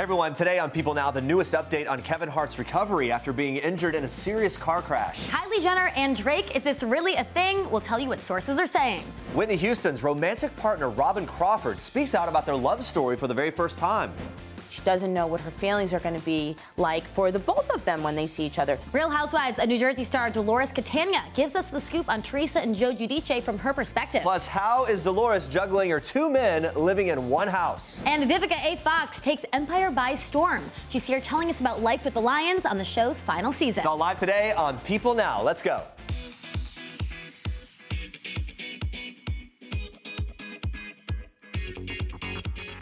Hey everyone, today on People Now, the newest update on Kevin Hart's recovery after being injured in a serious car crash. Kylie Jenner and Drake, is this really a thing? We'll tell you what sources are saying. Whitney Houston's romantic partner Robin Crawford speaks out about their love story for the very first time. She doesn't know what her feelings are going to be like for the both of them when they see each other. Real Housewives, a New Jersey star, Dolores Catania, gives us the scoop on Teresa and Joe Giudice from her perspective. Plus, how is Dolores juggling her two men living in one house? And Vivica A. Fox takes Empire by storm. She's here telling us about life with the Lions on the show's final season. It's all live today on People Now. Let's go.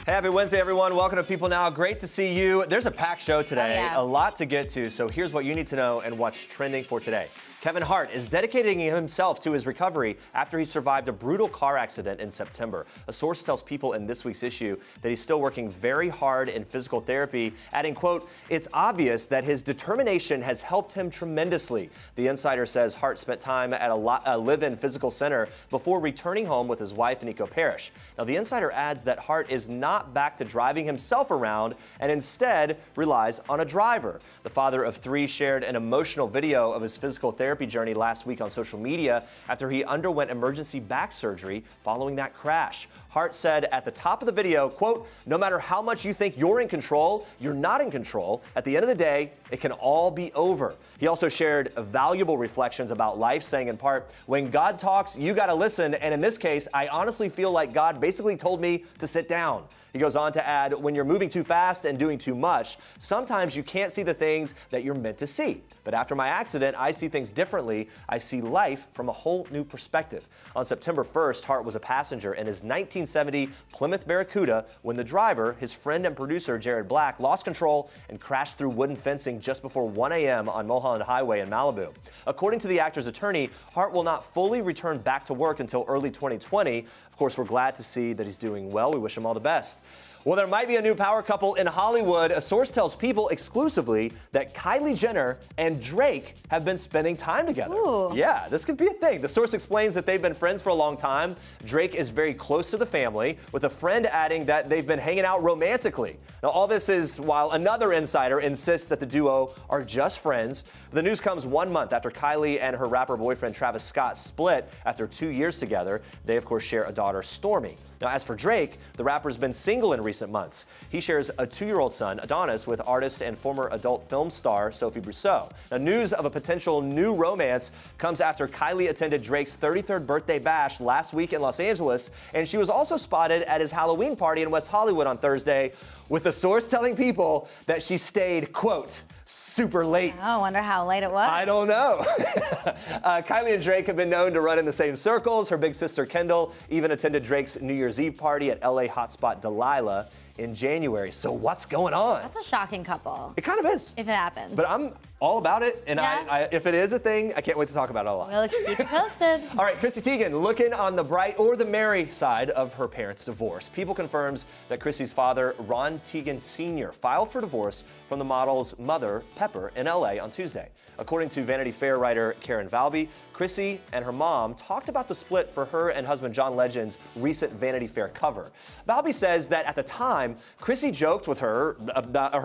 Hey, happy Wednesday, everyone. Welcome to People Now. Great to see you. There's a packed show today, A lot to get to, so here's what you need to know and what's trending for today. Kevin Hart is dedicating himself to his recovery after he survived a brutal car accident in September. A source tells People in this week's issue that he's still working very hard in physical therapy, adding, quote, "It's obvious that his determination has helped him tremendously." The insider says Hart spent time at a live-in physical center before returning home with his wife, Nico Parrish. Now, the insider adds that Hart is not back to driving himself around and instead relies on a driver. The father of three shared an emotional video of his physical therapy journey last week on social media after he underwent emergency back surgery following that crash. Hart said at the top of the video, quote, "No matter how much you think you're in control, you're not in control. At the end of the day, it can all be over." He also shared valuable reflections about life, saying in part, "When God talks, you got to listen. And in this case, I honestly feel like God basically told me to sit down." He goes on to add, "When you're moving too fast and doing too much, sometimes you can't see the things that you're meant to see. But after my accident, I see things differently. I see life from a whole new perspective." On September 1st, Hart was a passenger in his 1970 Plymouth Barracuda when the driver, his friend and producer Jared Black, lost control and crashed through wooden fencing just before 1 a.m. on Mulholland Highway in Malibu. According to the actor's attorney, Hart will not fully return back to work until early 2020. Of course, we're glad to see that he's doing well. We wish him all the best. Well, there might be a new power couple in Hollywood. A source tells People exclusively that Kylie Jenner and Drake have been spending time together. Ooh. Yeah, this could be a thing. The source explains that they've been friends for a long time. Drake is very close to the family, with a friend adding that they've been hanging out romantically. Now, all this is while another insider insists that the duo are just friends. The news comes 1 month after Kylie and her rapper boyfriend Travis Scott split after 2 years together. They, of course, share a daughter, Stormy. Now, as for Drake, the rapper's been single in recent months. He shares a 2-year-old son, Adonis, with artist and former adult film star Sophie Brousseau. Now, news of a potential new romance comes after Kylie attended Drake's 33rd birthday bash last week in Los Angeles, and she was also spotted at his Halloween party in West Hollywood on Thursday, with the source telling People that she stayed, quote, super late. Oh, wonder how late it was. I don't know. Kylie and Drake have been known to run in the same circles. Her big sister, Kendall, even attended Drake's New Year's Eve party at LA hotspot Delilah in January. So what's going on? That's a shocking couple. It kind of is. If it happens. But I'm all about it, and Yeah. if it is a thing, I can't wait to talk about it a lot. We'll keep you posted. All right, Chrissy Teigen looking on the bright or the merry side of her parents' divorce. People confirms that Chrissy's father, Ron Teigen Sr., filed for divorce from the model's mother, Pepper, in LA on Tuesday. According to Vanity Fair writer Karen Valby, Chrissy and her mom talked about the split for her and husband John Legend's recent Vanity Fair cover. Valby says that at the time, Chrissy joked with her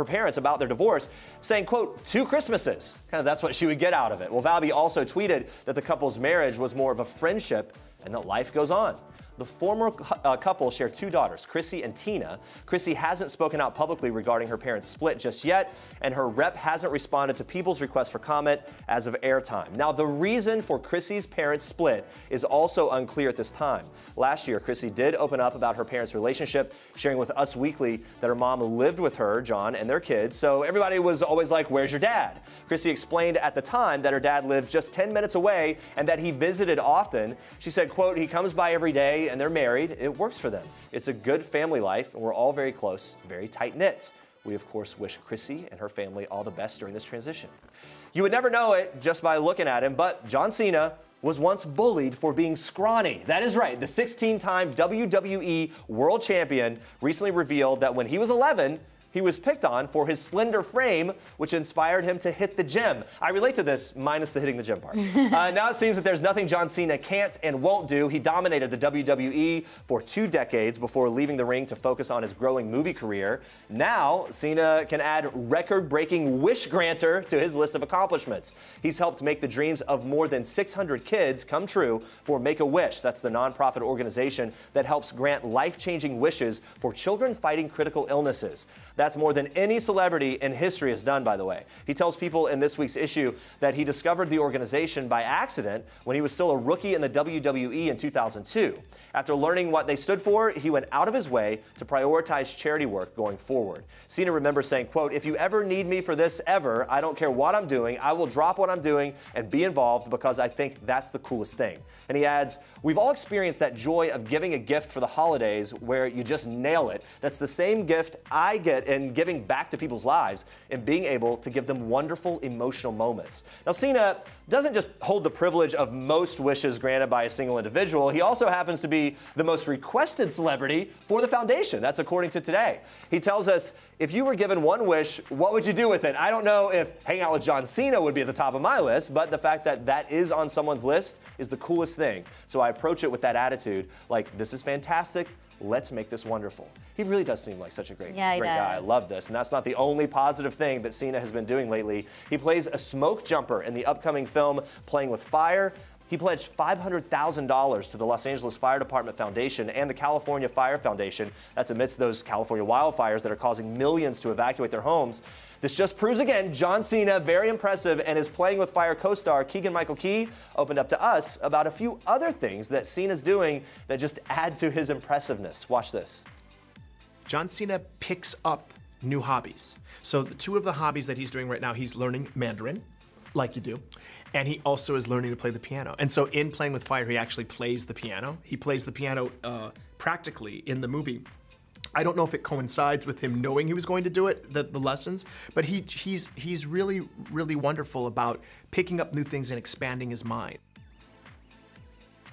parents about their divorce, saying, quote, 2 Christmases. Kind of that's what she would get out of it. Well, Valby also tweeted that the couple's marriage was more of a friendship and that life goes on. The former couple share 2 daughters, Chrissy and Tina. Chrissy hasn't spoken out publicly regarding her parents' split just yet, and her rep hasn't responded to People's request for comment as of airtime. Now, the reason for Chrissy's parents' split is also unclear at this time. Last year, Chrissy did open up about her parents' relationship, sharing with Us Weekly that her mom lived with her, John, and their kids, so everybody was always like, "Where's your dad?" Chrissy explained at the time that her dad lived just 10 minutes away and that he visited often. She said, quote, "He comes by every day and they're married. It works for them. It's a good family life, and we're all very close, very tight-knit." We, of course, wish Chrissy and her family all the best during this transition. You would never know it just by looking at him, but John Cena was once bullied for being scrawny. That is right. The 16-time WWE World Champion recently revealed that when he was 11, he was picked on for his slender frame, which inspired him to hit the gym. I relate to this, minus the hitting the gym part. Now it seems that there's nothing John Cena can't and won't do. He dominated the WWE for 2 decades before leaving the ring to focus on his growing movie career. Now, Cena can add record-breaking wish granter to his list of accomplishments. He's helped make the dreams of more than 600 kids come true for Make-A-Wish. That's the nonprofit organization that helps grant life-changing wishes for children fighting critical illnesses. That's more than any celebrity in history has done, by the way. He tells people in this week's issue that he discovered the organization by accident when he was still a rookie in the WWE in 2002. After learning what they stood for, he went out of his way to prioritize charity work going forward. Cena remembers saying, quote, "If you ever need me for this ever, I don't care what I'm doing, I will drop what I'm doing and be involved because I think that's the coolest thing." And he adds, "We've all experienced that joy of giving a gift for the holidays where you just nail it. That's the same gift I get in giving back to people's lives and being able to give them wonderful emotional moments." Now, Cena doesn't just hold the privilege of most wishes granted by a single individual. He also happens to be the most requested celebrity for the foundation. That's according to Today. He tells us, "If you were given one wish, what would you do with it? I don't know if hanging out with John Cena would be at the top of my list, but the fact that that is on someone's list is the coolest thing. So I approach it with that attitude, like, this is fantastic. Let's make this wonderful." He really does seem like such a great guy. I love this. And that's not the only positive thing that Cena has been doing lately. He plays a smoke jumper in the upcoming film Playing with Fire. He pledged $500,000 to the Los Angeles Fire Department Foundation and the California Fire Foundation. That's amidst those California wildfires that are causing millions to evacuate their homes. This just proves again, John Cena, very impressive, and his Playing with Fire co-star Keegan-Michael Key opened up to us about a few other things that Cena's doing that just add to his impressiveness. Watch this. John Cena picks up new hobbies. So the 2 of the hobbies that he's doing right now, he's learning Mandarin, like you do, and he also is learning to play the piano. And so in Playing with Fire, he actually plays the piano. He plays the piano practically in the movie. I don't know if it coincides with him knowing he was going to do it, the lessons, but he's really, really wonderful about picking up new things and expanding his mind.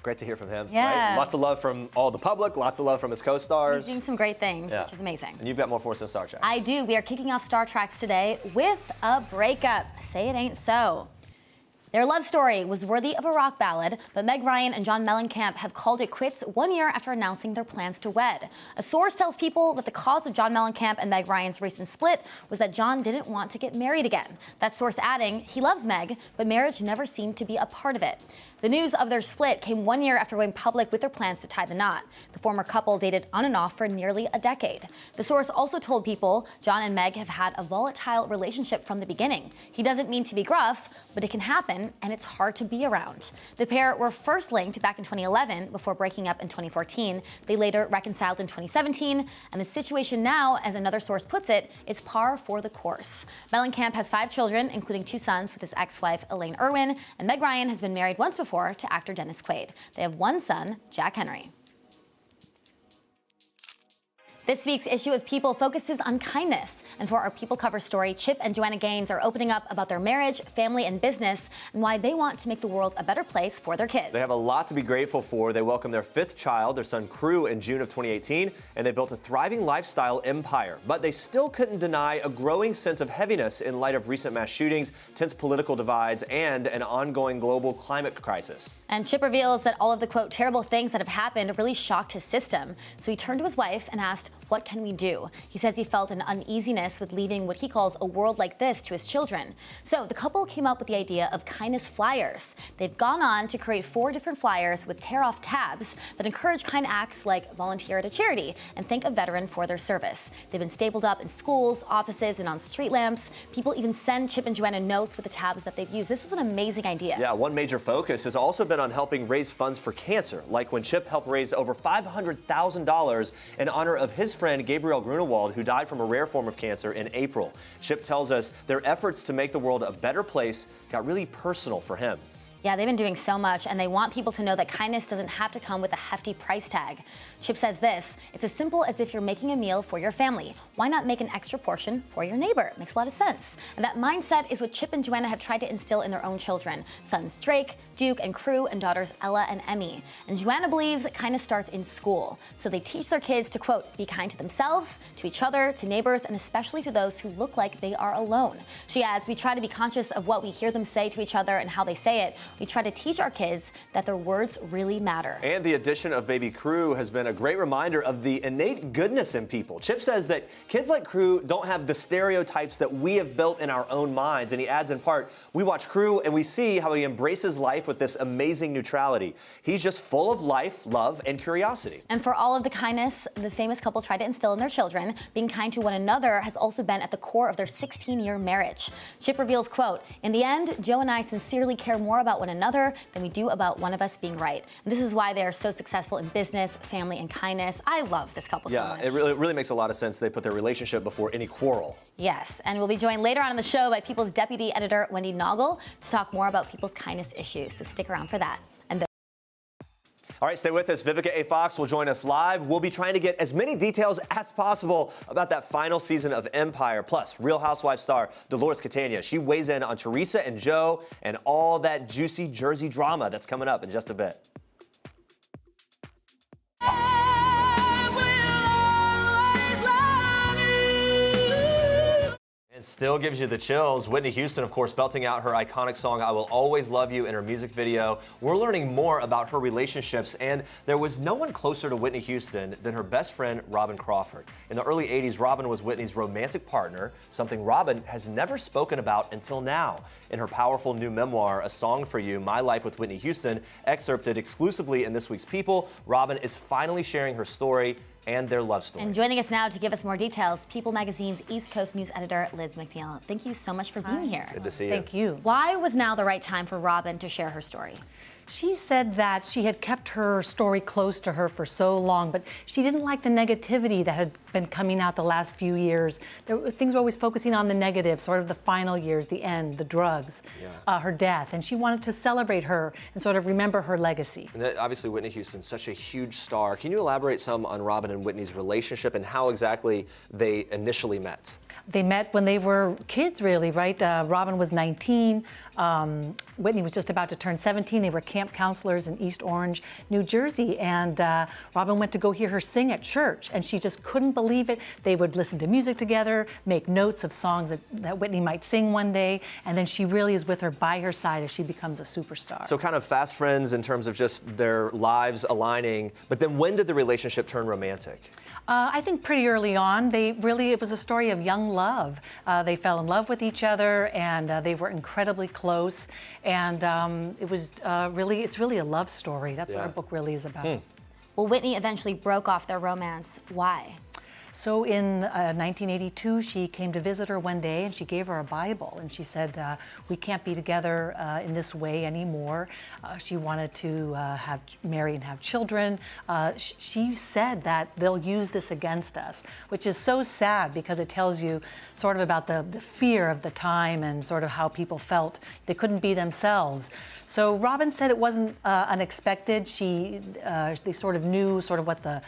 Great to hear from him. Yeah. Right? Lots of love from all the public, lots of love from his co-stars. He's doing some great things, which is amazing. And you've got more for us in Star Trek. I do. We are kicking off Star Treks today with a breakup. Say it ain't so. Their love story was worthy of a rock ballad, but Meg Ryan and John Mellencamp have called it quits 1 year after announcing their plans to wed. A source tells People that the cause of John Mellencamp and Meg Ryan's recent split was that John didn't want to get married again. That source adding, he loves Meg, but marriage never seemed to be a part of it. The news of their split came 1 year after going public with their plans to tie the knot. The former couple dated on and off for nearly a decade. The source also told People John and Meg have had a volatile relationship from the beginning. He doesn't mean to be gruff, but it can happen, and it's hard to be around. The pair were first linked back in 2011 before breaking up in 2014. They later reconciled in 2017, and the situation now, as another source puts it, is par for the course. Mellencamp has 5 children, including 2 sons with his ex-wife Elaine Irwin, and Meg Ryan has been married once before to actor Dennis Quaid. They have 1 son, Jack Henry. This week's issue of People focuses on kindness. And for our People cover story, Chip and Joanna Gaines are opening up about their marriage, family, and business, and why they want to make the world a better place for their kids. They have a lot to be grateful for. They welcomed their 5th child, their son Crew, in June of 2018, and they built a thriving lifestyle empire. But they still couldn't deny a growing sense of heaviness in light of recent mass shootings, tense political divides, and an ongoing global climate crisis. And Chip reveals that all of the, quote, terrible things that have happened really shocked his system. So he turned to his wife and asked, what can we do? He says he felt an uneasiness with leaving what he calls a world like this to his children. So the couple came up with the idea of kindness flyers. They've gone on to create 4 different flyers with tear-off tabs that encourage kind acts like volunteer at a charity and thank a veteran for their service. They've been stapled up in schools, offices, and on street lamps. People even send Chip and Joanna notes with the tabs that they've used. This is an amazing idea. Yeah, one major focus has also been on helping raise funds for cancer, like when Chip helped raise over $500,000 in honor of his friend Gabriel Grunewald, who died from a rare form of cancer in April. Chip tells us their efforts to make the world a better place got really personal for him. Yeah, they've been doing so much, and they want people to know that kindness doesn't have to come with a hefty price tag. Chip says this, it's as simple as if you're making a meal for your family. Why not make an extra portion for your neighbor? Makes a lot of sense. And that mindset is what Chip and Joanna have tried to instill in their own children. Sons Drake, Duke and crew and daughters Ella and Emmy. And Joanna believes kindness starts in school. So they teach their kids to, quote, be kind to themselves, to each other, to neighbors, and especially to those who look like they are alone. She adds, we try to be conscious of what we hear them say to each other and how they say it. We try to teach our kids that their words really matter. And the addition of baby Crew has been a great reminder of the innate goodness in people. Chip says that kids like Crew don't have the stereotypes that we have built in our own minds. And he adds, in part, we watch Crew and we see how he embraces life with this amazing neutrality. He's just full of life, love, and curiosity. And for all of the kindness the famous couple tried to instill in their children, being kind to one another has also been at the core of their 16-year marriage. Chip reveals, quote, in the end, Joe and I sincerely care more about one another than we do about one of us being right. And this is why they are so successful in business, family, and kindness. I love this couple so much. Yeah, it really makes a lot of sense. They put their relationship before any quarrel. Yes, and we'll be joined later on in the show by People's deputy editor, Wendy Noggle, to talk more about People's kindness issues. So stick around for that. All right, stay with us. Vivica A. Fox will join us live. We'll be trying to get as many details as possible about that final season of Empire. Plus, Real Housewives star Dolores Catania. She weighs in on Teresa and Joe and all that juicy Jersey drama that's coming up in just a bit. And still gives you the chills. Whitney Houston, of course, belting out her iconic song, I Will Always Love You, in her music video. We're learning more about her relationships, and there was no one closer to Whitney Houston than her best friend, Robin Crawford. In the early 80s, Robin was Whitney's romantic partner, something Robin has never spoken about until now. In her powerful new memoir, A Song for You, My Life with Whitney Houston, excerpted exclusively in this week's People, Robin is finally sharing her story and their love story. And joining us now to give us more details, People Magazine's East Coast News editor, Liz McNeil. Thank you so much for being here. Good to see you. Thank you. Why was now the right time for Robin to share her story? She said that she had kept her story close to her for so long, but she didn't like the negativity that had been coming out the last few years. Things were always focusing on the negative, sort of the final years, the end, the drugs, her death. And she wanted to celebrate her and sort of remember her legacy. And obviously, Whitney Houston's such a huge star. Can you elaborate some on Robin and Whitney's relationship and how exactly they initially met? They met when they were kids, really, right? Robin was 19. Whitney was just about to turn 17. They were camp counselors in East Orange, New Jersey. And Robin went to go hear her sing at church, and she just couldn't believe it. They would listen to music together, make notes of songs that Whitney might sing one day. And then she really is with her by her side as she becomes a superstar. So kind of fast friends in terms of just their lives aligning. But then when did the relationship turn romantic? I think pretty early on. It was a story of young love. They fell in love with each other, and they were incredibly close. And it's really a love story. That's what our book really is about. Well, Whitney eventually broke off their romance. Why? So in 1982, she came to visit her one day, and she gave her a Bible, and she said, we can't be together in this way anymore. She wanted to marry and have children. She said that they'll use this against us, which is so sad because it tells you sort of about the fear of the time and sort of how people felt they couldn't be themselves. So Robin said it wasn't unexpected. They sort of knew sort of what the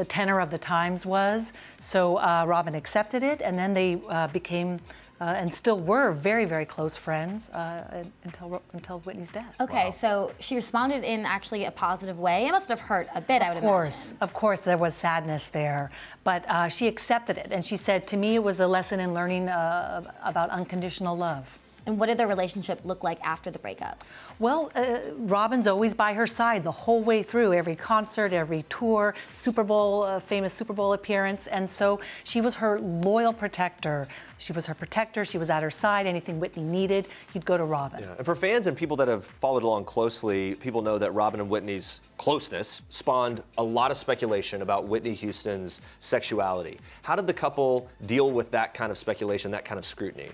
tenor of the times was. So Robin accepted it, and then they became and still were very, very close friends until Whitney's death. Okay, so she responded in actually a positive way. It must have hurt a bit, I would imagine. Of course, there was sadness there, but she accepted it, and she said, to me, it was a lesson in learning about unconditional love. And what did their relationship look like after the breakup? Well, Robin's always by her side the whole way through, every concert, every tour, Super Bowl, famous Super Bowl appearance. And so she was her loyal protector. She was her protector. She was at her side. Anything Whitney needed, you'd go to Robin. Yeah. And for fans and people that have followed along closely, people know that Robin and Whitney's closeness spawned a lot of speculation about Whitney Houston's sexuality. How did the couple deal with that kind of speculation, that kind of scrutiny?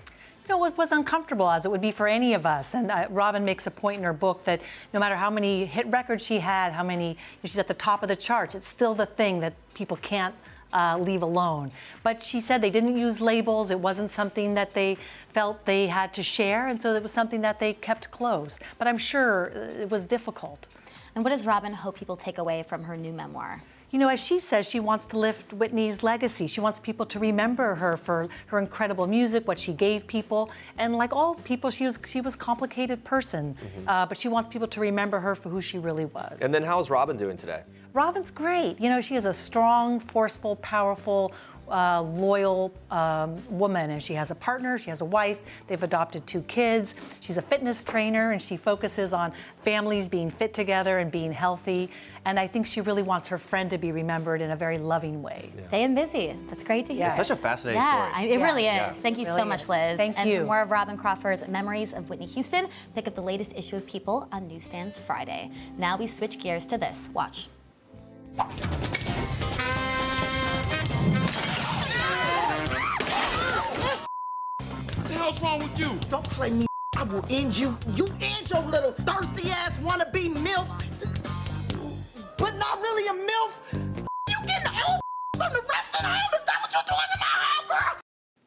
It was uncomfortable, as it would be for any of us. And Robin makes a point in her book that no matter how many hit records she had, she's at the top of the charts, it's still the thing that people can't leave alone. But she said they didn't use labels. It wasn't something that they felt they had to share. And so it was something that they kept close. But I'm sure it was difficult. And what does Robin hope people take away from her new memoir? you know, as she says, she wants to lift Whitney's legacy. She wants people to remember her for her incredible music, what she gave people. And like all people, she was a complicated person. But she wants people to remember her for who she really was. And then how's Robin doing today? Robin's great. You know, she is a strong, forceful, powerful, loyal woman, and she has a partner, she has a wife, they've adopted 2 kids. She's a fitness trainer, and she focuses on families being fit together and being healthy. And I think she really wants her friend to be remembered in a very loving way. Yeah. Staying busy. That's great to hear. It's such a fascinating story. It really is. Yeah. Thank you Really so much, Liz. Thank and you. for more of Robin Crawford's Memories of Whitney Houston, pick up the latest issue of People on newsstands Friday. Now we switch gears to this. Watch. What the hell's wrong with you? Don't play me. I will end you. You and your little thirsty ass wannabe MILF. But not really a MILF. You getting old from the rest of the home? Is that what you're doing to my home, girl?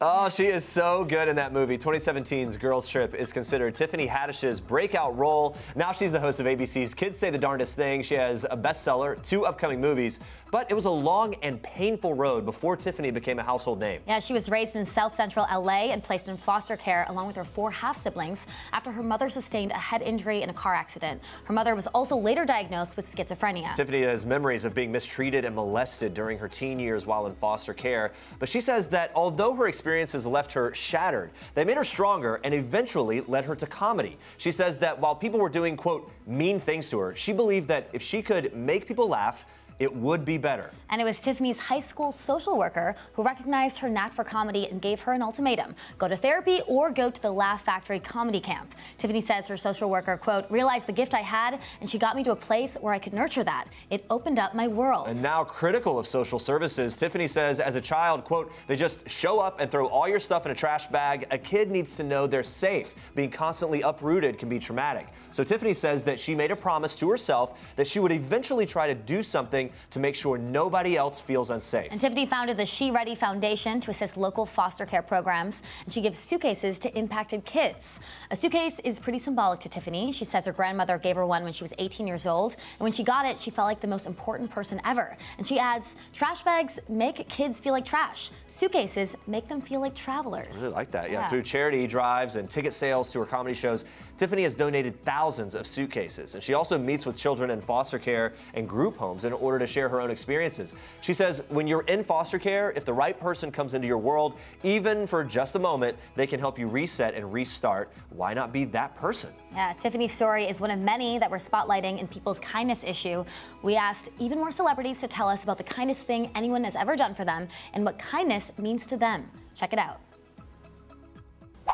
Oh, she is so good in that movie. 2017's Girls Trip is considered Tiffany Haddish's breakout role. Now she's the host of ABC's Kids Say the Darndest Thing. She has a bestseller, 2 upcoming movies, but it was a long and painful road before Tiffany became a household name. Yeah, she was raised in South Central LA and placed in foster care along with her 4 half-siblings after her mother sustained a head injury in a car accident. Her mother was also later diagnosed with schizophrenia. Tiffany has memories of being mistreated and molested during her teen years while in foster care, but she says that although her experiences left her shattered, they made her stronger and eventually led her to comedy. She says that while people were doing, quote, mean things to her, she believed that if she could make people laugh, it would be better. And it was Tiffany's high school social worker who recognized her knack for comedy and gave her an ultimatum: go to therapy or go to the Laugh Factory comedy camp. Tiffany says her social worker, quote, realized the gift I had, and she got me to a place where I could nurture that. It opened up my world. And now critical of social services, Tiffany says as a child, quote, they just show up and throw all your stuff in a trash bag. A kid needs to know they're safe. Being constantly uprooted can be traumatic. So Tiffany says that she made a promise to herself that she would eventually try to do something to make sure nobody else feels unsafe. And Tiffany founded the She Ready Foundation to assist local foster care programs, and she gives suitcases to impacted kids. A suitcase is pretty symbolic to Tiffany. She says her grandmother gave her one when she was 18 years old, and when she got it, she felt like the most important person ever. And she adds, trash bags make kids feel like trash. Suitcases make them feel like travelers. I really like that. Yeah, through charity drives and ticket sales to her comedy shows, Tiffany has donated thousands of suitcases, and she also meets with children in foster care and group homes in order to share her own experiences. She says when you're in foster care, if the right person comes into your world, even for just a moment, they can help you reset and restart. Why not be that person? Yeah, Tiffany's story is one of many that we're spotlighting in People's Kindness issue. We asked even more celebrities to tell us about the kindest thing anyone has ever done for them and what kindness means to them. Check it out.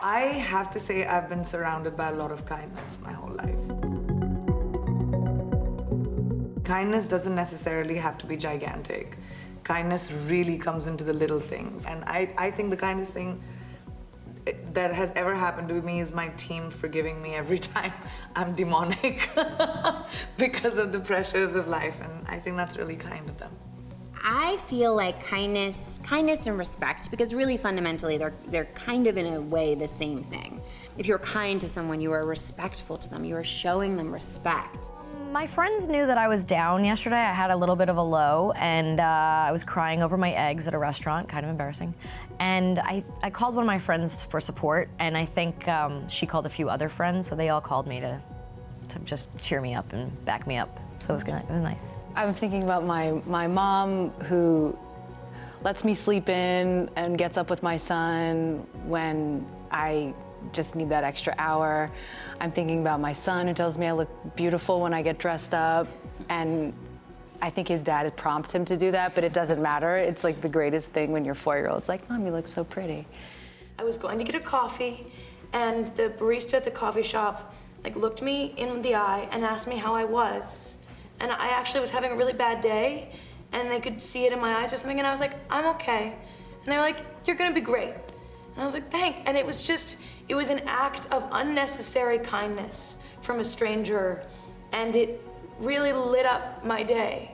I have to say I've been surrounded by a lot of kindness my whole life. Kindness doesn't necessarily have to be gigantic. Kindness really comes into the little things. And I think the kindest thing that has ever happened to me is my team forgiving me every time I'm demonic because of the pressures of life. And I think that's really kind of them. I feel like kindness and respect, because really fundamentally they're kind of in a way the same thing. If you're kind to someone, you are respectful to them. You are showing them respect. My friends knew that I was down yesterday. I had a little bit of a low, and I was crying over my eggs at a restaurant, kind of embarrassing. And I called one of my friends for support, and I think she called a few other friends, so they all called me to just cheer me up and back me up. So it was good. It was nice. I'm thinking about my mom, who lets me sleep in and gets up with my son when I just need that extra hour. I'm thinking about my son, who tells me I look beautiful when I get dressed up. And I think his dad prompts him to do that, but it doesn't matter. It's like the greatest thing when your 4-year-old's like, Mom, you look so pretty. I was going to get a coffee, and the barista at the coffee shop looked me in the eye and asked me how I was. And I actually was having a really bad day, and they could see it in my eyes or something, and I was like, I'm okay. And they were like, you're gonna be great. And I was like, thanks. And it was an act of unnecessary kindness from a stranger, and it really lit up my day.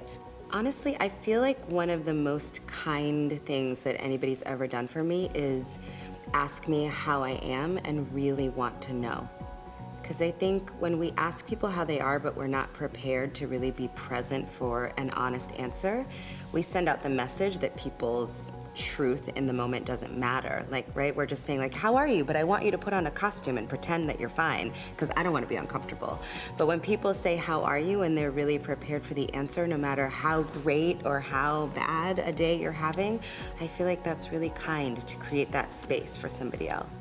Honestly, I feel like one of the most kind things that anybody's ever done for me is ask me how I am and really want to know. Because I think when we ask people how they are, but we're not prepared to really be present for an honest answer, we send out the message that people's truth in the moment doesn't matter. Like, right, we're just saying like, how are you? But I want you to put on a costume and pretend that you're fine, because I don't want to be uncomfortable. But when people say, how are you? And they're really prepared for the answer, no matter how great or how bad a day you're having, I feel like that's really kind to create that space for somebody else.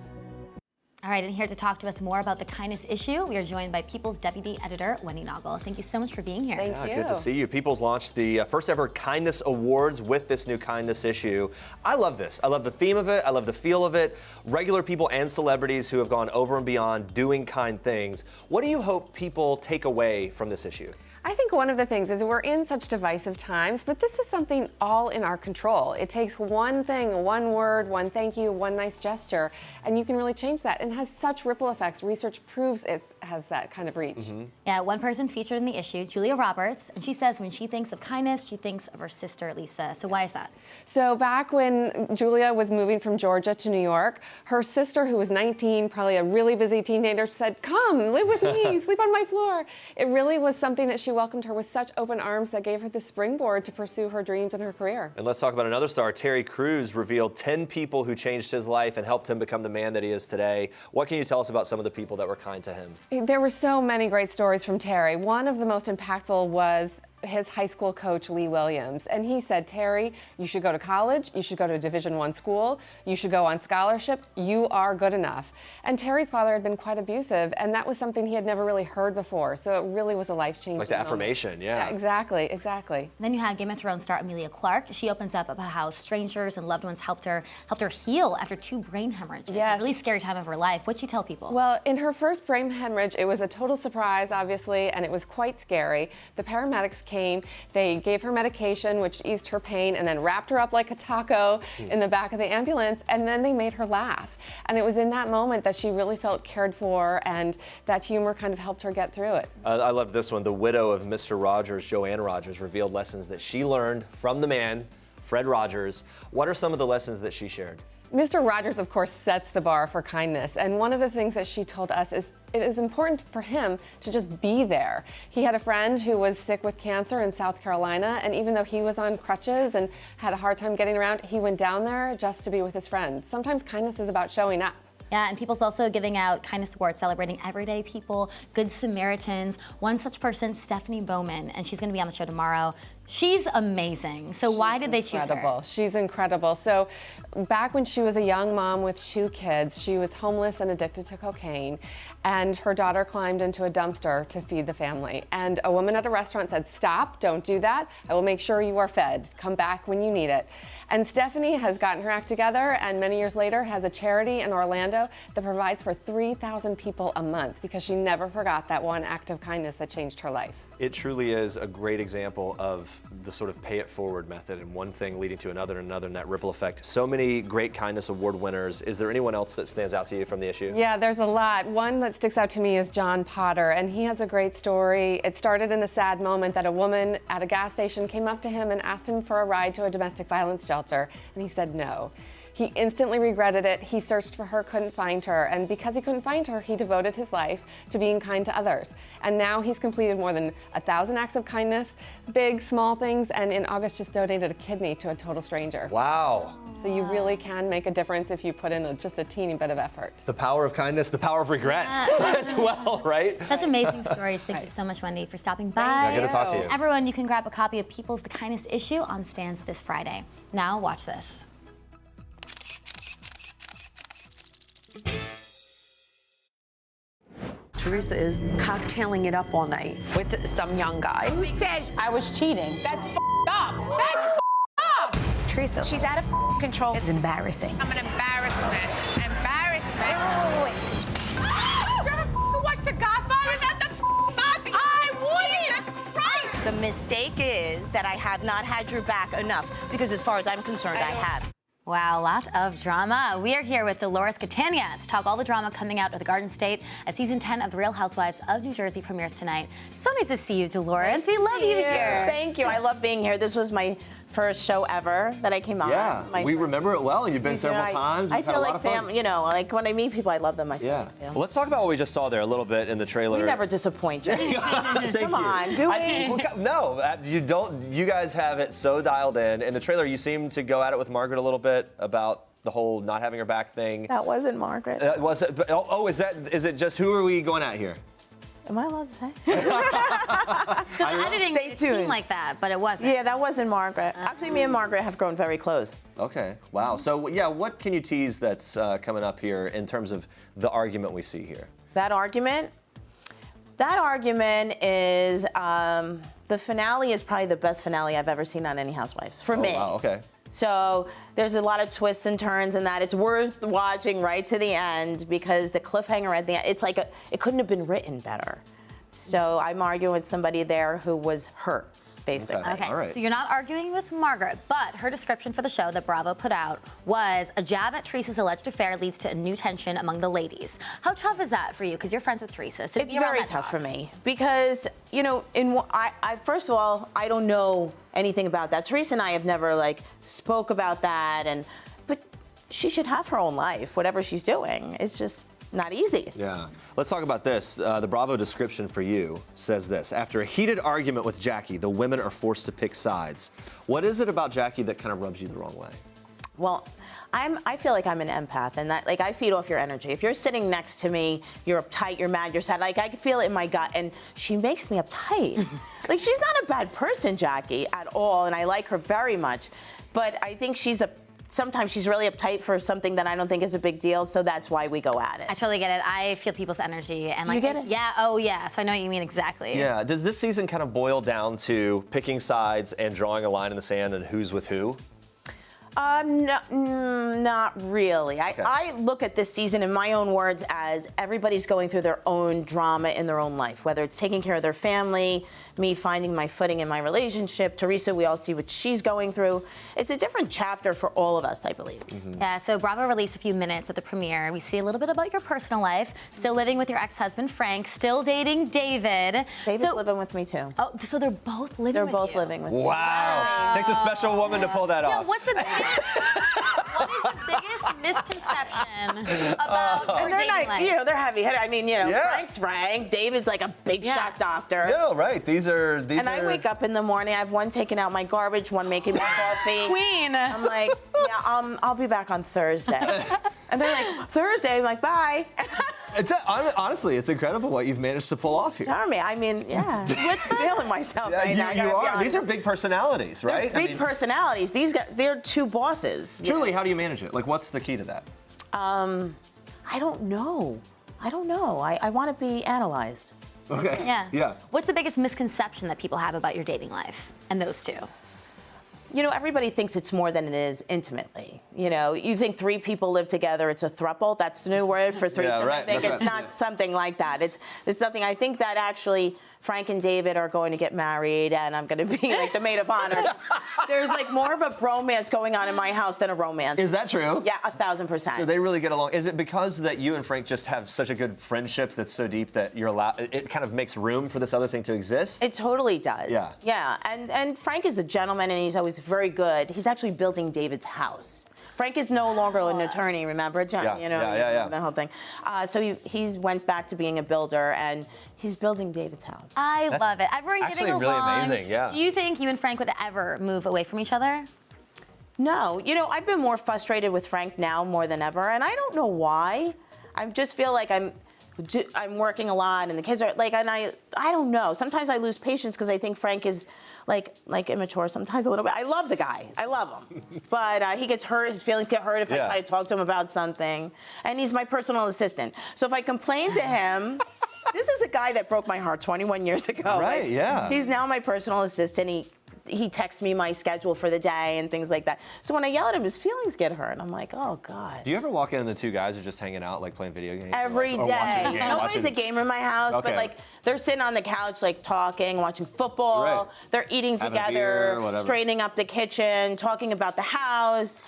All right, and here to talk to us more about the kindness issue, we are joined by People's Deputy Editor, Wendy Noggle. Thank you so much for being here. Thank you. Good to see you. People's launched the first ever Kindness Awards with this new kindness issue. I love this. I love the theme of it. I love the feel of it. Regular people and celebrities who have gone over and beyond doing kind things. What do you hope people take away from this issue? I think one of the things is we're in such divisive times, but this is something all in our control. It takes one thing, one word, one thank you, one nice gesture, and you can really change that. And it has such ripple effects. Research proves it has that kind of reach. Mm-hmm. Yeah, one person featured in the issue, Julia Roberts, and she says when she thinks of kindness, she thinks of her sister, Lisa. So why is that? So back when Julia was moving from Georgia to New York, her sister, who was 19, probably a really busy teenager, said, come, live with me, sleep on my floor. It really was something that she welcomed her with such open arms that gave her the springboard to pursue her dreams and her career. And let's talk about another star. Terry Crews revealed 10 people who changed his life and helped him become the man that he is today. What can you tell us about some of the people that were kind to him? There were so many great stories from Terry. One of the most impactful was his high school coach, Lee Williams. And he said, Terry, you should go to college, you should go to a Division I school, you should go on scholarship, you are good enough. And Terry's father had been quite abusive, and that was something he had never really heard before. So it really was a life-changing Like the moment. affirmation, yeah. Exactly, exactly. And then you had Game of Thrones star Emilia Clarke. She opens up about how strangers and loved ones helped her heal after 2 brain hemorrhages. Yes. A really scary time of her life. What'd she tell people? Well, in her first brain hemorrhage, it was a total surprise, obviously, and it was quite scary. The paramedics came, they gave her medication, which eased her pain, and then wrapped her up like a taco in the back of the ambulance, and then they made her laugh. And it was in that moment that she really felt cared for, and that humor kind of helped her get through it. I love this one. The widow of Mr. Rogers, Joanna Rogers, revealed lessons that she learned from the man, Fred Rogers. What are some of the lessons that she shared? Mr. Rogers, of course, sets the bar for kindness, and one of the things that she told us is it is important for him to just be there. He had a friend who was sick with cancer in South Carolina, and even though he was on crutches and had a hard time getting around, he went down there just to be with his friend. Sometimes kindness is about showing up. Yeah, and People's also giving out kindness awards celebrating everyday people, good Samaritans. One such person, Stephanie Bowman, and she's gonna be on the show tomorrow. She's amazing. So why did they choose her? She's incredible. So back when she was a young mom with 2 kids, she was homeless and addicted to cocaine, and her daughter climbed into a dumpster to feed the family. And a woman at a restaurant said, stop, don't do that. I will make sure you are fed. Come back when you need it. And Stephanie has gotten her act together, and many years later has a charity in Orlando that provides for 3,000 people a month because she never forgot that one act of kindness that changed her life. It truly is a great example of the sort of pay it forward method, and one thing leading to another and another, and that ripple effect. So many great kindness award winners. Is there anyone else that stands out to you from the issue? Yeah, there's a lot. One that sticks out to me is John Potter, and he has a great story. It started in a sad moment that a woman at a gas station came up to him and asked him for a ride to a domestic violence shelter, and he said no. He instantly regretted it. He searched for her, couldn't find her. And because he couldn't find her, he devoted his life to being kind to others. And now he's completed more than 1,000 acts of kindness, big, small things, and in August just donated a kidney to a total stranger. Wow. So you really can make a difference if you put in just a teeny bit of effort. The power of kindness, the power of regret as well, right? Such amazing stories. Thank you so much, Wendy, for stopping by. Yeah, good to talk to you. Everyone, you can grab a copy of People's The Kindness Issue on stands this Friday. Now watch this. Teresa is cocktailing it up all night with some young guy. Who said I was cheating? That's up. That's up. Teresa, she's out of control. It's embarrassing. I'm an embarrassment. Embarrassment. Oh, wait. Trying to watch The Godfather, not the Bobby. I wouldn't. That's right. The mistake is that I have not had your back enough, because as far as I'm concerned, I have. Wow, a lot of drama. We are here with Dolores Catania to talk all the drama coming out of the Garden State as season 10 of The Real Housewives of New Jersey premieres tonight. So nice to see you, Dolores. We love you here. Thank you. I love being here. This was my first show ever that I came on. Yeah, we remember it well. You've been several times. I We've had feel a lot like of fun. family, you know, like when I meet people, I love them. I feel like family. Well, let's talk about what we just saw there a little bit in the trailer. You never disappoint, Jenny. Come on, do we? No, you don't. You guys have it so dialed in. In the trailer, you seem to go at it with Margaret a little bit about the whole not having her back thing. That wasn't Margaret. Was it? Oh, is it just who are we going at here? Am I allowed to say? So the editing it seemed like that, but it wasn't. Yeah, that wasn't Margaret. Actually, me and Margaret have grown very close. Okay, wow. So yeah, what can you tease that's coming up here in terms of the argument we see here? That argument? That argument is, the finale is probably the best finale I've ever seen on any Housewives, for me. Wow, okay. So there's a lot of twists and turns in that. It's worth watching right to the end because the cliffhanger at the end, it's like it couldn't have been written better. So I'm arguing with somebody there who was hurt, basically. Okay, all right. So you're not arguing with Margaret, but her description for the show that Bravo put out was a jab at Teresa's alleged affair leads to a new tension among the ladies. How tough is that for you? Because you're friends with Teresa. So It's very tough for me because, you know, I first of all, I don't know anything about that. Teresa and I have never spoke about that, but she should have her own life, whatever she's doing. It's just not easy. Yeah. Let's talk about this. The Bravo description for you says this. After a heated argument with Jackie, the women are forced to pick sides. What is it about Jackie that kind of rubs you the wrong way? Well, I feel like I'm an empath, and that I feed off your energy. If you're sitting next to me, you're uptight, you're mad, you're sad. I can feel it in my gut, and she makes me uptight. She's not a bad person, Jackie, at all, and I like her very much. But I think sometimes she's really uptight for something that I don't think is a big deal, so that's why we go at it. I totally get it. I feel people's energy. And Do you get it? Yeah, oh yeah, so I know what you mean exactly. Yeah, does this season kind of boil down to picking sides and drawing a line in the sand and who's with who? No, not really. I look at this season in my own words as everybody's going through their own drama in their own life, whether it's taking care of their family, me finding my footing in my relationship, Teresa, we all see what she's going through. It's a different chapter for all of us, I believe. Yeah, so Bravo released a few minutes at the premiere. We see a little bit about your personal life, still living with your ex-husband, Frank, still dating David. David's living with me too. Oh, so they're both living They're with both you. living with me. Wow. Takes a special woman to pull that off. What's the what is the biggest misconception about your And they're dating not, life? they're heavy-headed. I mean, Frank's Frank. David's like a big shot doctor. Yeah, right. These are. I wake up in the morning. I have one taking out my garbage, one making my coffee. Queen. I'm like, yeah, I'll be back on Thursday. And they're like, Thursday? I'm like, bye. Honestly, it's incredible what you've managed to pull off here. Charmy. I mean, yeah. I'm feeling myself right now. You are. These are big personalities, right? They're big personalities. These guys, they're two bosses. Truly, how do you manage it? What's the key to that? I don't know. I want to be analyzed. Okay. Yeah. What's the biggest misconception that people have about your dating life and those two? Everybody thinks it's more than it is intimately. You think three people live together, it's a thruple. That's the new word for threesome. Yeah, right. I think it's not something like that. It's something. I think that actually Frank and David are going to get married, and I'm going to be like the maid of honor. There's more of a bromance going on in my house than a romance. Is that true? Yeah, 1,000%. So they really get along. Is it because that you and Frank just have such a good friendship that's so deep that you're allowed? It kind of makes room for this other thing to exist. It totally does. Yeah. Yeah, and Frank is a gentleman, and he's always very good. He's actually building David's house. Frank is no longer an attorney, remember? Yeah. The whole thing. So he went back to being a builder, and he's building David's house. I love it. Everyone actually getting really along. amazing, yeah. Do you think you and Frank would ever move away from each other? No. I've been more frustrated with Frank now more than ever, and I don't know why. I just feel like I'm working a lot, and the kids are and I don't know. Sometimes I lose patience because I think Frank is like immature sometimes a little bit. I love the guy. I love him. But he gets hurt. His feelings get hurt if I try to talk to him about something. And he's my personal assistant. So if I complain to him, this is a guy that broke my heart 21 years ago. Right, yeah. He's now my personal assistant. He he texts me my schedule for the day and things like that. So when I yell at him, his feelings get hurt. I'm like, oh God. Do you ever walk in and the two guys are just hanging out, like playing video games? Every or day. watching a game, Nobody's a gamer in my house, Okay. but like they're sitting on the couch, like talking, watching football. Right. They're eating Having a together, beer, whatever. straightening up the kitchen, talking about the house.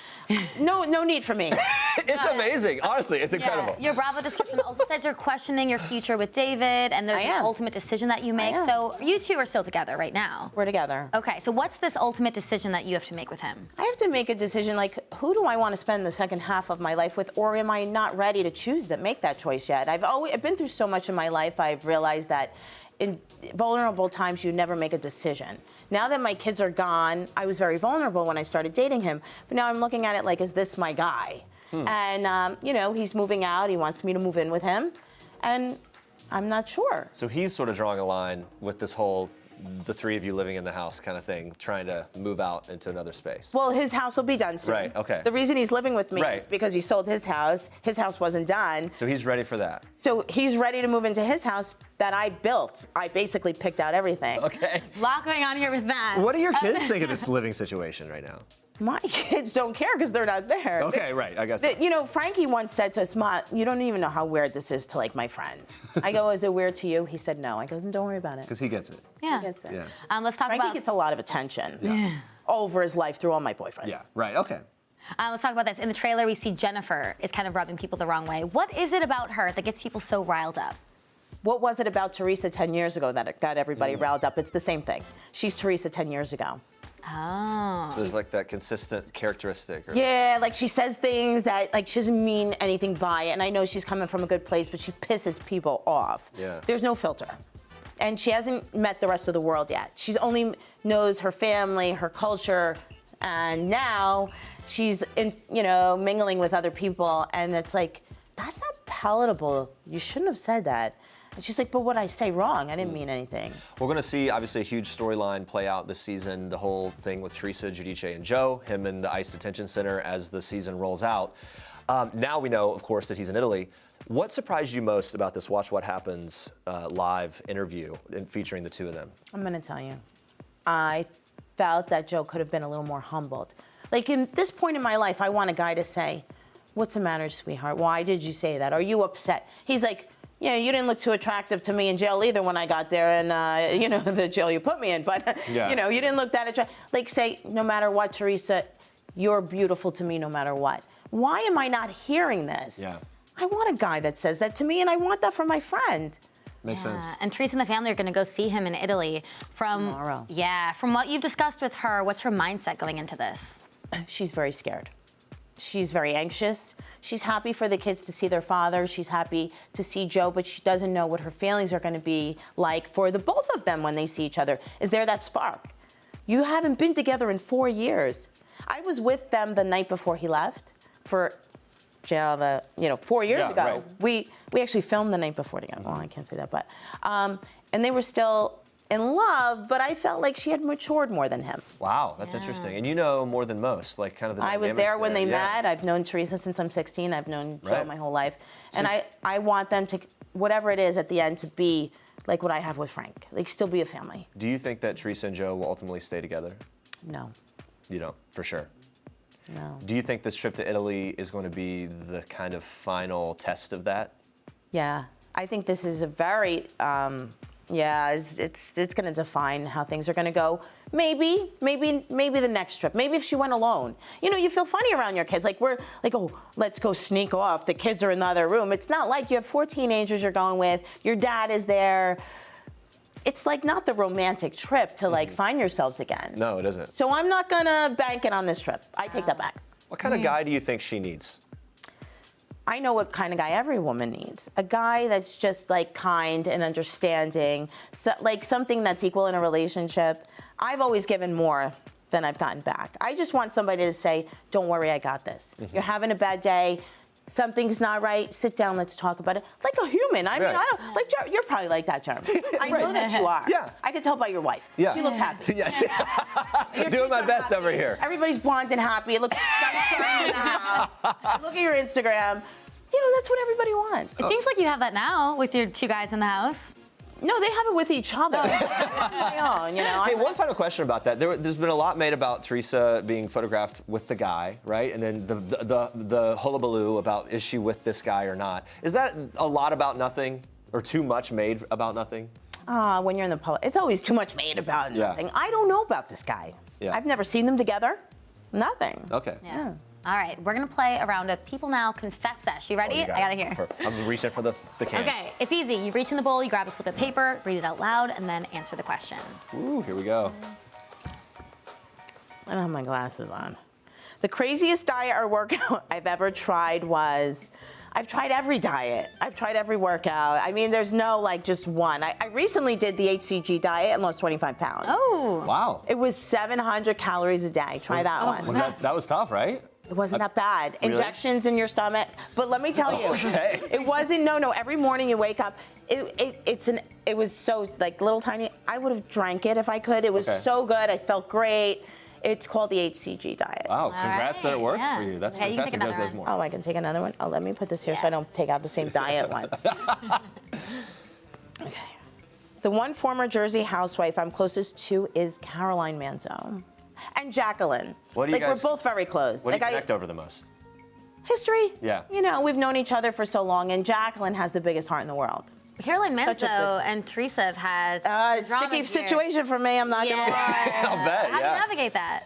No need for me. It's amazing. Honestly, it's incredible. Your Bravo description also says you're questioning your future with David, and there's an ultimate decision that you make. So you two are still together right now. We're together. Okay, so what's this ultimate decision that you have to make with him? I have to make a decision like, who do I want to spend the second half of my life with, or am I not ready to choose that, make that choice yet? I've been through so much in my life, I've realized that in vulnerable times, you never make a decision. Now that my kids are gone, I was very vulnerable when I started dating him, but now I'm looking at it like, is this my guy? And, you know, he's moving out, he wants me to move in with him, and I'm not sure. So he's sort of drawing a line with this whole, the three of you living in the house kind of thing, trying to move out into another space. Well, his house will be done soon. Right, okay. The reason he's living with me Right. is because he sold his house. His house wasn't done. So he's ready for that. So he's ready to move into his house that I built. I basically picked out everything. Okay. A lot going on here with that. What do your kids think of this living situation right now? My kids don't care because they're not there. Okay, right, I guess so. You know, Frankie once said to us, Ma, you don't even know how weird this is to like my friends. I go, is it weird to you? He said no. I go, then don't worry about it. Because he gets it. Yeah. He gets it. Yeah. Let's talk Frankie about. gets a lot of attention Yeah. over his life through all my boyfriends. Yeah, right, okay. Let's talk about this. In the trailer, we see Jennifer is kind of rubbing people the wrong way. What is it about her that gets people so riled up? What was it about Teresa 10 years ago that it got everybody riled up? It's the same thing. She's Teresa 10 years ago. Oh. So there's like that consistent characteristic. Or... Yeah, like she says things that like she doesn't mean anything by it. And I know she's coming from a good place, but she pisses people off. Yeah. There's no filter. And she hasn't met the rest of the world yet. She's only knows her family, her culture, and now she's mingling with other people, and it's like, that's not palatable. You shouldn't have said that. And she's like, but what I say wrong? I didn't mean anything. We're going to see, obviously, a huge storyline play out this season. The whole thing with Teresa, Giudice, and Joe, him in the ICE detention center as the season rolls out. Now we know, of course, that he's in Italy. What surprised you most about this Watch What Happens live interview featuring the two of them? I'm going to tell you. I felt that Joe could have been a little more humbled. Like, in this point in my life, I want a guy to say, what's the matter, sweetheart? Why did you say that? Are you upset? He's like, yeah, you didn't look too attractive to me in jail either when I got there, and the jail you put me in. But you didn't look that attractive. Like, say, no matter what, Teresa, you're beautiful to me no matter what. Why am I not hearing this? Yeah. I want a guy that says that to me, and I want that for my friend. Makes sense. And Teresa and the family are going to go see him in Italy. Tomorrow. Yeah, from what you've discussed with her, what's her mindset going into this? She's very scared. She's very anxious. She's happy for the kids to see their father. She's happy to see Joe, but she doesn't know what her feelings are going to be like for the both of them when they see each other. Is there that spark? You haven't been together in 4 years. I was with them the night before he left for jail, 4 years ago. Right. We actually filmed the night before together. Well, I can't say that, but and they were still in love, but I felt like she had matured more than him. Wow, that's interesting. And you know more than most, like kind of the I was dynamics there when they yeah. met. I've known Teresa since I'm 16. I've known Joe Right. my whole life. So- And I want them to, whatever it is at the end, to be like what I have with Frank. Like, still be a family. Do you think that Teresa and Joe will ultimately stay together? No. You don't, for sure. No. Do you think this trip to Italy is going to be the kind of final test of that? Yeah. I think this is a very, it's going to define how things are going to go. Maybe the next trip. Maybe if she went alone. You feel funny around your kids. Like, we're like, oh, let's go sneak off. The kids are in the other room. It's not like you have 4 teenagers you're going with. Your dad is there. It's like not the romantic trip to like find yourselves again. No, it isn't. So I'm not going to bank it on this trip. I take that back. What kind of guy do you think she needs? I know what kind of guy every woman needs. A guy that's just like kind and understanding, so, like something that's equal in a relationship. I've always given more than I've gotten back. I just want somebody to say, don't worry, I got this. You're having a bad day. Something's not right. Sit down, let's talk about it. Like a human. I mean, Right. I don't, like, you're probably like that, Jeremy. I know that you are. Yeah. I can tell by your wife. Yeah. She looks happy. Yeah, Your doing kids my are best happy. over here. Everybody's blonde and happy. It looks like sunshine in the house. Look at your Instagram. That's what everybody wants. It seems like you have that now with your 2 guys in the house. No, they have it with each other. My own, Hey, one final question about that. There's been a lot made about Teresa being photographed with the guy, right? And then the hullabaloo about is she with this guy or not? Is that a lot about nothing or too much made about nothing? When you're in the public, it's always too much made about nothing. I don't know about this guy. Yeah. I've never seen them together. Nothing. Okay. Yeah. All right, we're gonna play a round of People Now Confess Sesh. You ready? You got I got it. it here. Perfect. I'm reaching for the can. Okay, it's easy. You reach in the bowl, you grab a slip of paper, read it out loud, and then answer the question. Ooh, here we go. I don't have my glasses on. The craziest diet or workout I've ever tried was, I've tried every diet. I've tried every workout. I mean, there's no like just one. I recently did the HCG diet and lost 25 pounds. Oh. Wow. It was 700 calories a day. Try that one. That was tough, right? It wasn't that bad. Really? Injections in your stomach. But let me tell you, Okay. it wasn't, no, every morning you wake up, it was so like little tiny, I would have drank it if I could. It was so good, I felt great. It's called the HCG diet. Wow, congrats that it works for you. That's fantastic. There's more. Oh, I can take another one? Oh, let me put this here so I don't take out the same diet one. Okay. The one former Jersey housewife I'm closest to is Caroline Manzo. And Jacqueline. What do you guys? We're both very close. What do you connect over the most? History. Yeah. We've known each other for so long, and Jacqueline has the biggest heart in the world. Caroline Manzo and Teresa have had sticky situation for me, I'm not gonna lie. I'll bet, How do you navigate that?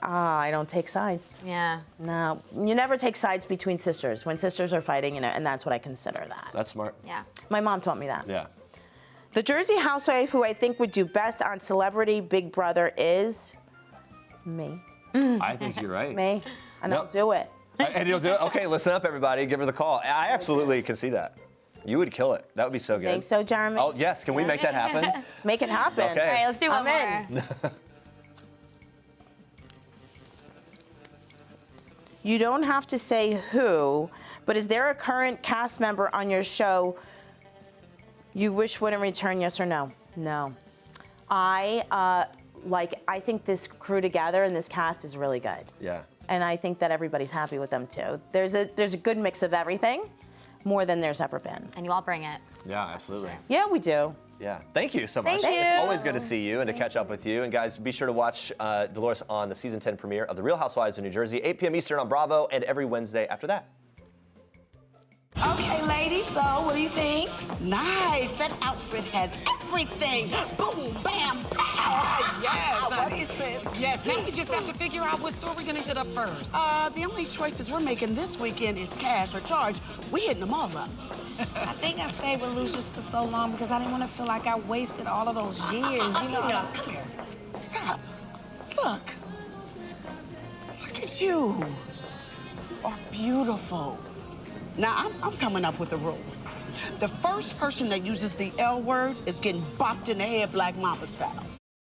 I don't take sides. Yeah. No, you never take sides between sisters. When sisters are fighting, and that's what I consider that. That's smart. Yeah. My mom taught me that. Yeah. The Jersey housewife who I think would do best on Celebrity Big Brother is me. I think you're right. Me. And I'll do it. And you'll do it? Okay, listen up, everybody. Give her the call. I absolutely can see that. You would kill it. That would be so good. Think so, Jeremy? Oh, yes. Can we make that happen? Make it happen. Okay. All right, let's do one more. You don't have to say who, but is there a current cast member on your show you wish wouldn't return, yes or no? No. I think this crew together and this cast is really good. Yeah. And I think that everybody's happy with them too. There's a good mix of everything, more than there's ever been. And you all bring it. Yeah, absolutely. Yeah, we do. Yeah. Thank you so much. Thank you. It's always good to see you and to catch up with you. And guys, be sure to watch Dolores on the season 10 premiere of The Real Housewives of New Jersey, 8 p.m. Eastern on Bravo, and every Wednesday after that. Okay, ladies, so what do you think? Nice. That outfit has everything. Boom, bam, pow. Yes, What honey. is it? Yes, now we just have to figure out what store we're gonna hit up first. The only choices we're making this weekend is cash or charge. We hitting them all up. I think I stayed with Lucius for so long because I didn't want to feel like I wasted all of those years, you know. Here. Stop. Look. Look at you. Are beautiful. Now, I'm coming up with a rule. The first person that uses the L word is getting bopped in the head Black Mamba style.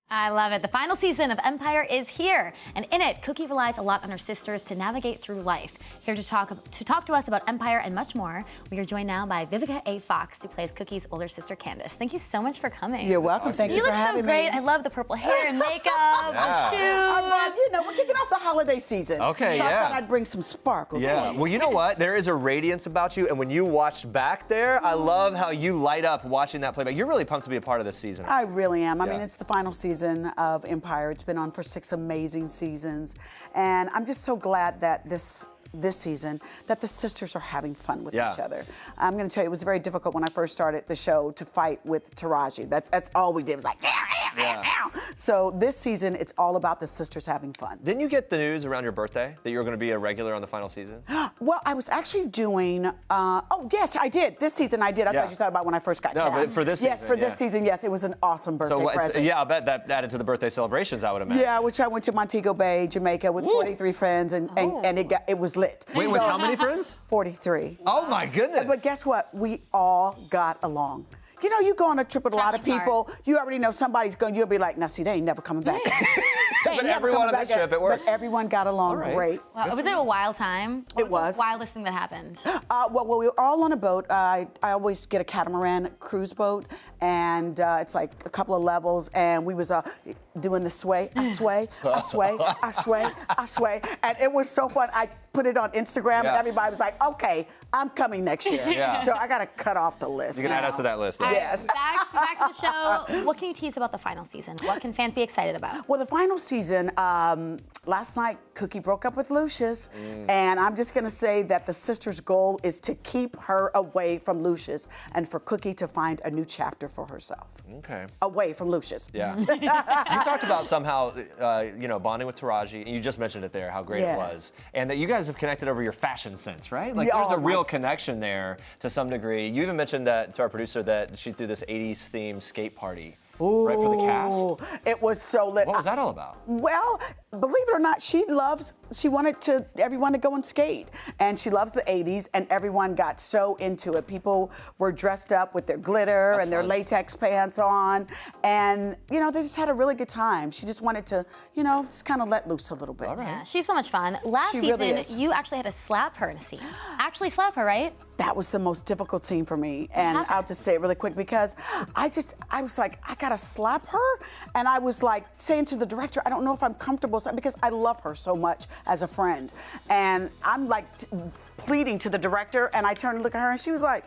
I love it. The final season of Empire is here, and in it, Cookie relies a lot on her sisters to navigate through life. Here to talk to us about Empire and much more, we are joined now by Vivica A. Fox, who plays Cookie's older sister, Candace. Thank you so much for coming. You're welcome. Thank you for having me. You look so great. I love the purple hair and makeup, the shoes. We're kicking off the holiday season. Okay, so I yeah. thought I'd bring some sparkle. Yeah. Well, you know what? There is a radiance about you, and when you watched back there, I love how you light up watching that playback. You're really pumped to be a part of this season. I really am. I Yeah. mean, it's the final season of Empire. It's been on for 6 amazing seasons. And I'm just so glad that this season that the sisters are having fun with each other. I'm going to tell you, it was very difficult when I first started the show to fight with Taraji. That's all we did was like, So this season, it's all about the sisters having fun. Didn't you get the news around your birthday that you were going to be a regular on the final season? Well, I was actually doing, oh, yes, I did. This season I did. I thought you thought about when I first got cast. but for this season. Yes, for this season, yes. It was an awesome birthday present. Yeah, I bet that added to the birthday celebrations, I would imagine. Yeah, which I went to Montego Bay, Jamaica with 43 friends, and it was lit. Wait, with how many friends? 43. Oh, my goodness. But guess what? We all got along. You know, you go on a trip with a lot of people, you already know somebody's going, you'll be like, now see, they ain't never coming back. But everyone on this trip, it worked. But everyone got along great. Wow. Was it a wild time? What was the wildest thing that happened? Well, we were all on a boat. I always get a catamaran cruise boat, and it's like a couple of levels, and we was doing the sway, I sway, I sway, I sway, I sway, and it was so fun. I put it on Instagram, and everybody was like, okay, I'm coming next year. Yeah. So I got to cut off the list. You can add us to that list. Then. Yes. Back to the show. What can you tease about the final season? What can fans be excited about? Well, the final season, last night, Cookie broke up with Lucius, and I'm just going to say that the sisters' goal is to keep her away from Lucius and for Cookie to find a new chapter for herself. Okay. Away from Lucius. Yeah. You talked about somehow, bonding with Taraji, and you just mentioned it there, how great it was, and that you guys have connected over your fashion sense, right? Like, there's a real connection there to some degree. You even mentioned that to our producer that she threw this 80s themed skate party. Right for the cast. It was so lit. What was that all about? Well, believe it or not, she wanted everyone to go and skate. And she loves the 80s, and everyone got so into it. People were dressed up with their glitter and their latex pants on. And, they just had a really good time. She just wanted to, just kind of let loose a little bit. All right. Yeah, she's so much fun. Last season, you actually had to slap her in a scene. Actually slap her, right? That was the most difficult scene for me. And I'll just say it really quick because I was like, I gotta slap her. And I was like saying to the director, I don't know if I'm comfortable because I love her so much as a friend. And I'm like pleading to the director, and I turned to look at her, and she was like,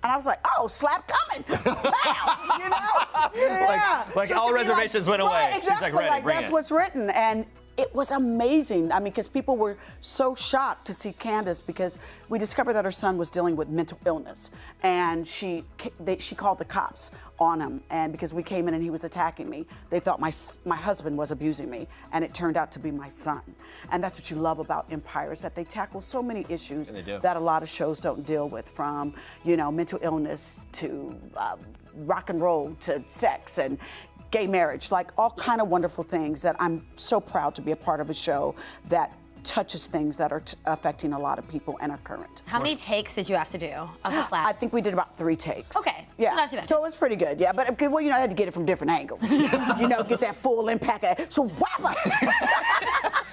and I was like, oh, slap coming. Wow, Yeah. Like So all to me, reservations went away. Right, exactly. She's like, ready, bring that's it. what's written. And it was amazing. Because people were so shocked to see Candace because we discovered that her son was dealing with mental illness, and she called the cops on him. And because we came in and he was attacking me, they thought my husband was abusing me, and it turned out to be my son. And that's what you love about Empire, is that they tackle so many issues that a lot of shows don't deal with, from mental illness to rock and roll to sex and gay marriage, like all kind of wonderful things that I'm so proud to be a part of a show that touches things that are affecting a lot of people and are current. How many takes did you have to do of the slap? I think we did about 3 takes. Okay. Yeah. So not too bad. So it was pretty good. Yeah. But I had to get it from different angles. Get that full impact. So whap.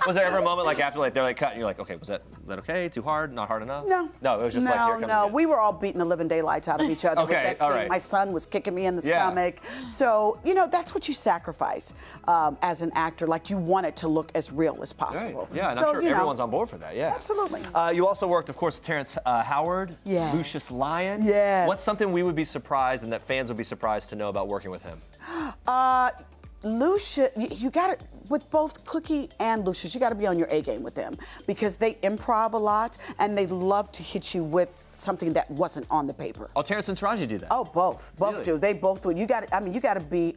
Was there ever a moment like after they're cut and you're like, okay, was that okay? Too hard? Not hard enough? No. No, it was just like, here it comes again. We were all beating the living daylights out of each other. Okay, with that all scene. right. My son was kicking me in the stomach. So, that's what you sacrifice as an actor. Like, you want it to look as real as possible. Right. Yeah, and I'm sure everyone's on board for that, yeah. Absolutely. You also worked, of course, with Terrence Howard, Yes. Lucius Lyon. Yes. What's something we would be surprised and that fans would be surprised to know about working with him? Lucius, you got to, with both Cookie and Lucius, you got to be on your A game with them because they improv a lot and they love to hit you with something that wasn't on the paper. Oh, Terrence and Taraji do that? Oh, both Really? do. They both do it. You got to be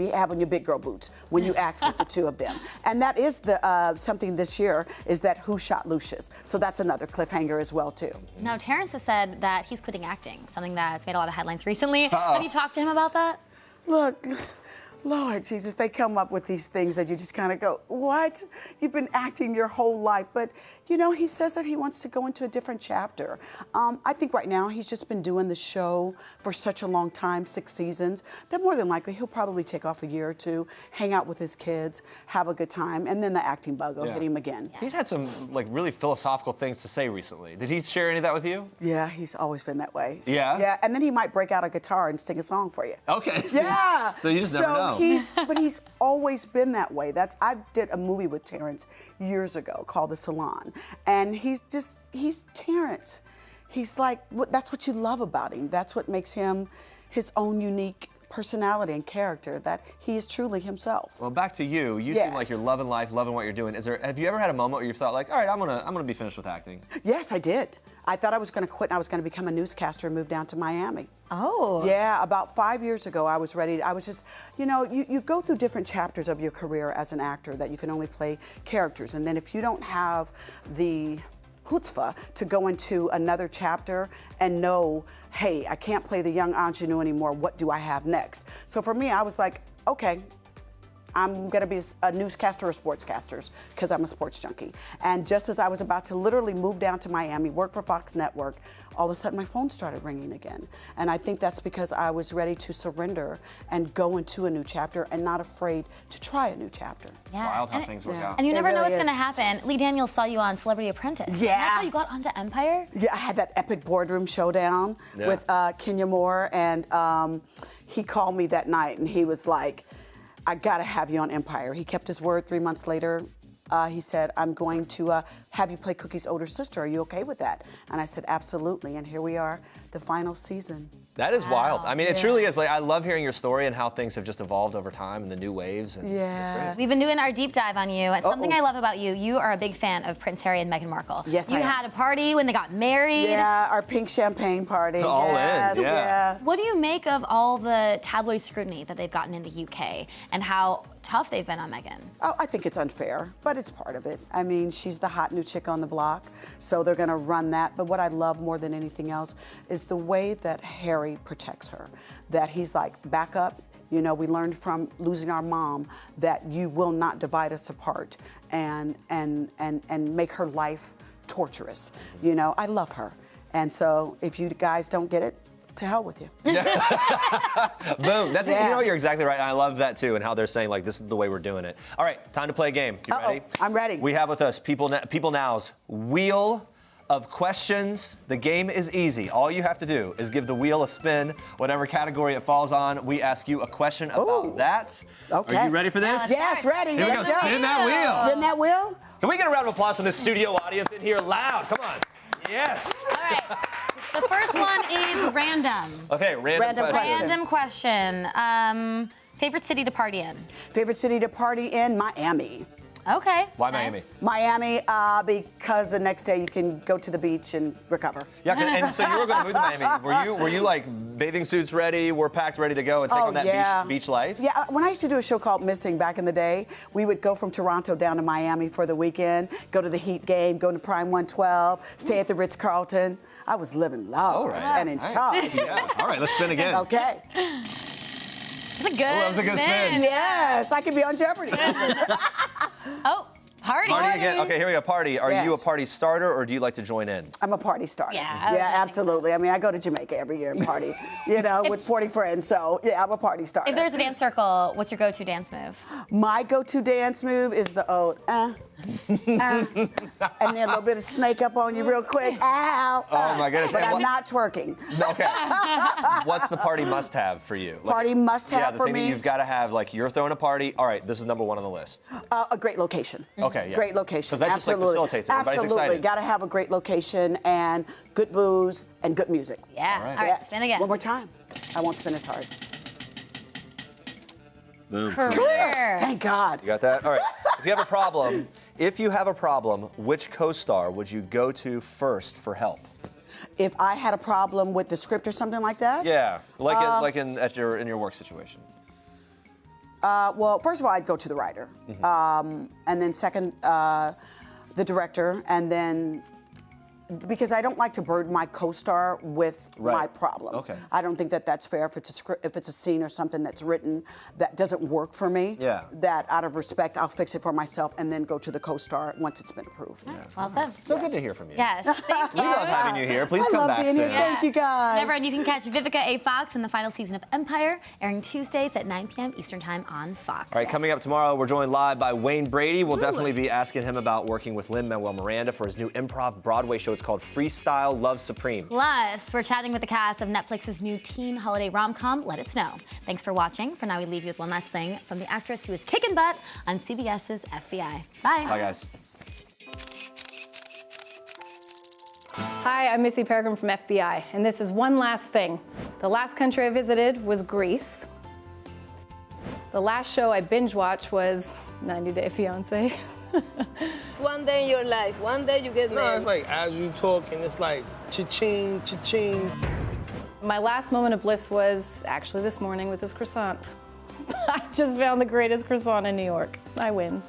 having your big girl boots when you act with the two of them. And that is the something this year, is that who shot Lucius. So that's another cliffhanger as well, too. Now, Terrence has said that he's quitting acting, something that's made a lot of headlines recently. Have you talked to him about that? Look, Lord Jesus, they come up with these things that you just kind of go, what? You've been acting your whole life. But, he says that he wants to go into a different chapter. I think right now he's just been doing the show for such a long time, 6 seasons, that more than likely he'll probably take off a year or two, hang out with his kids, have a good time, and then the acting bug will hit him again. He's had some really philosophical things to say recently. Did he share any of that with you? Yeah, he's always been that way. Yeah? Yeah, and then he might break out a guitar and sing a song for you. Okay. Yeah. So you just never know. But he's always been that way. I did a movie with Terrence years ago called The Salon, and he's Terrence. He's like, that's what you love about him. That's what makes him his own unique personality and character, that he is truly himself. Well, back to you. You seem like you're loving life, loving what you're doing. Have you ever had a moment where you thought like, all right, I'm gonna be finished with acting? Yes, I did. I thought I was going to quit and I was going to become a newscaster and move down to Miami. Oh. Yeah, about 5 years ago, I was ready. I was just, you go through different chapters of your career as an actor that you can only play characters. And then if you don't have the chutzpah to go into another chapter and know, hey, I can't play the young ingenue anymore. What do I have next? So for me, I was like, okay, I'm going to be a newscaster or sportscaster because I'm a sports junkie. And just as I was about to literally move down to Miami, work for Fox Network, all of a sudden my phone started ringing again. And I think that's because I was ready to surrender and go into a new chapter and not afraid to try a new chapter. Yeah. Wild how things work out. And you never know really what's is. going to happen. Lee Daniels saw you on Celebrity Apprentice. Yeah. And that's how you got onto Empire? Yeah, I had that epic boardroom showdown with Kenya Moore, and he called me that night and he was like, I gotta have you on Empire. He kept his word. 3 months later, he said, I'm going to have you play Cookie's older sister. Are you okay with that? And I said, absolutely. And here we are, the final season. That is wild. I mean, it truly is. Like, I love hearing your story and how things have just evolved over time and the new waves. And yeah. We've been doing our deep dive on you. And something I love about you, you are a big fan of Prince Harry and Meghan Markle. Yes, I am. You had a party when they got married. Yeah, our pink champagne party. All yes, in, yeah. What do you make of all the tabloid scrutiny that they've gotten in the UK and how tough they've been on Meghan? Oh, I think it's unfair, but it's part of it. I mean, she's the hot new chick on the block, so they're gonna run that. But what I love more than anything else is the way that Harry protects her. That he's like, back up. You know, we learned from losing our mom that you will not divide us apart and make her life torturous. You know, I love her. And so if you guys don't get it, to hell with you. Boom. That's you know, you're exactly right. I love that too, and how they're saying like this is the way we're doing it. All right, time to play a game. You ready? I'm ready. We have with us People Now's Wheel of Questions. The game is easy. All you have to do is give the wheel a spin, whatever category it falls on. We ask you a question about that. Okay. Are you ready for this? Yes, ready. Here we go. Spin that wheel. Spin that wheel. Can we get a round of applause from the studio audience in here loud? Come on. Yes. All right. The first one is random. Okay, random question. Random question. Favorite city to party in? Favorite city to party in? Miami. Okay. Why Miami? Miami, because the next day you can go to the beach and recover. Yeah, and so you were going to move to Miami. Were you like bathing suits ready? We're packed, ready to go and take on that beach life? Yeah, when I used to do a show called Missing back in the day, we would go from Toronto down to Miami for the weekend, go to the Heat game, go to Prime 112, stay at the Ritz-Carlton. I was living large and in charge. Yeah. All right, let's spin again. Okay. That was a good spin. Yes, I could be on Jeopardy. Oh, party. Party again. Okay, here we go. Party. Are you a party starter or do you like to join in? I'm a party starter. Yeah, Yeah, absolutely. I mean, I go to Jamaica every year and party, you know, with 40 friends. So, yeah, I'm a party starter. If there's a dance circle, what's your go-to dance move? My go-to dance move is the old, and then a little bit of snake up on you real quick. Ow. Oh, my goodness. But And I'm not twerking. Okay. What's the party must-have for you? Party must-have for the thing me? that you've got to have, like you're throwing a party. All right, this is number one on the list. A great location. Okay, yeah. Great location. Because that just like Absolutely. facilitates it. Everybody's Absolutely. excited. Got to have a great location and good booze and good music. Yeah. All right, spin again. One more time. I won't spin as hard. Boom. Career. Thank God. You got that? All right. If you have a problem, which co-star would you go to first for help? If I had a problem with the script or something like that? Yeah, in your work situation. Well, first of all, I'd go to the writer. And then second, the director. And then, because I don't like to burden my co-star with my problems. Okay. I don't think that that's fair if it's a scene or something that's written that doesn't work for me. Yeah. That out of respect, I'll fix it for myself and then go to the co-star once it's been approved. Yeah. Well said. So good to hear from you. Yes. Thank you. We love having you here. Please I come love back being soon. here. Thank you, guys. Remember, and you can catch Vivica A. Fox in the final season of Empire, airing Tuesdays at 9 p.m. Eastern Time on Fox. All right, coming up tomorrow, we're joined live by Wayne Brady. We'll definitely be asking him about working with Lin-Manuel Miranda for his new improv Broadway show. It's called Freestyle Love Supreme. Plus, we're chatting with the cast of Netflix's new teen holiday rom-com, Let It Snow. Thanks for watching. For now, we leave you with one last thing from the actress who is kicking butt on CBS's FBI. Bye. Bye, guys. Hi, I'm Missy Peregrine from FBI, and this is one last thing. The last country I visited was Greece. The last show I binge-watched was 90 Day Fiancé. It's one day in your life. One day you get married. No, it's like as you talking, it's like cha-ching, cha-ching. My last moment of bliss was actually this morning with this croissant. I just found the greatest croissant in New York. I win.